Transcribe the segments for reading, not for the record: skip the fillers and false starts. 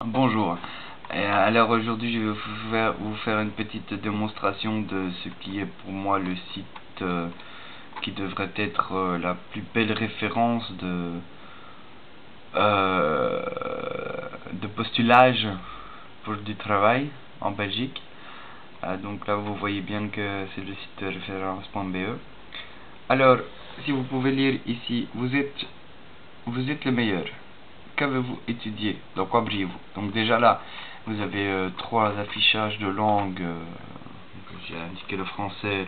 Bonjour, alors aujourd'hui je vais vous faire une petite démonstration de ce qui est pour moi le site qui devrait être la plus belle référence de postulage pour du travail en Belgique. Donc là vous voyez bien que c'est le site référence.be. Alors si vous pouvez lire ici, vous êtes le meilleur. Qu'avez-vous étudié? Dans quoi brillez-vous? Donc déjà là, vous avez trois affichages de langues. J'ai indiqué le français,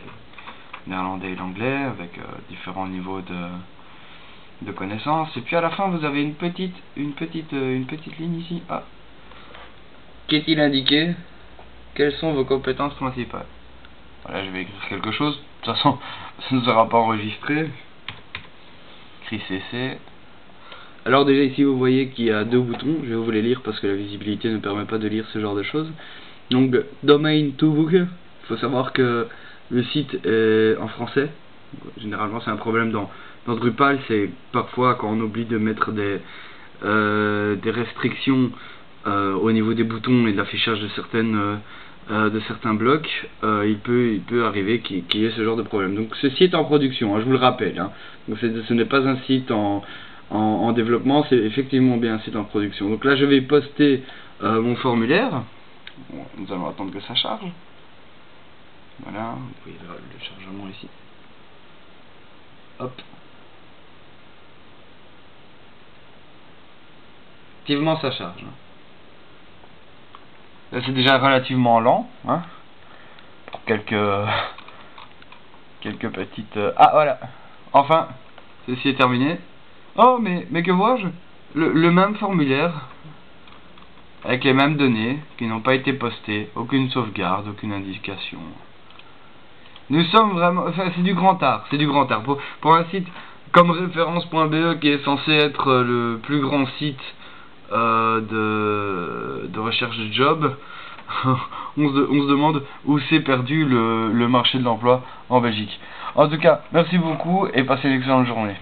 le néerlandais et l'anglais, avec différents niveaux de connaissances. Et puis à la fin, vous avez une petite ligne ici. Ah. Qu'est-il indiqué? Quelles sont vos compétences principales? Voilà, je vais écrire quelque chose. De toute façon, ça ne sera pas enregistré. Écrit CC. Alors déjà ici vous voyez qu'il y a deux boutons, je vais vous les lire parce que la visibilité ne permet pas de lire ce genre de choses. Donc Domain to Book, il faut savoir que le site est en français. Généralement c'est un problème dans Drupal, c'est parfois quand on oublie de mettre des restrictions au niveau des boutons et de l'affichage de certains blocs, il peut arriver qu'il y ait ce genre de problème. Donc ceci est en production, hein, je vous le rappelle, hein. Donc ce n'est pas un site en développement, c'est effectivement bien un site en production. Donc là je vais poster mon formulaire. Bon, nous allons attendre que ça charge. Voilà, vous voyez le chargement ici. Hop. Effectivement ça charge. Là c'est déjà relativement lent, hein, pour quelques petites... Ah voilà, enfin, ceci est terminé. Oh mais que vois-je? Le même formulaire, avec les mêmes données, qui n'ont pas été postées, aucune sauvegarde, aucune indication. Nous sommes vraiment... Enfin, c'est du grand art, c'est du grand art. Pour un site comme référence.be, qui est censé être le plus grand site de recherche de job, on se demande où s'est perdu le marché de l'emploi en Belgique. En tout cas, merci beaucoup et passez une excellente journée.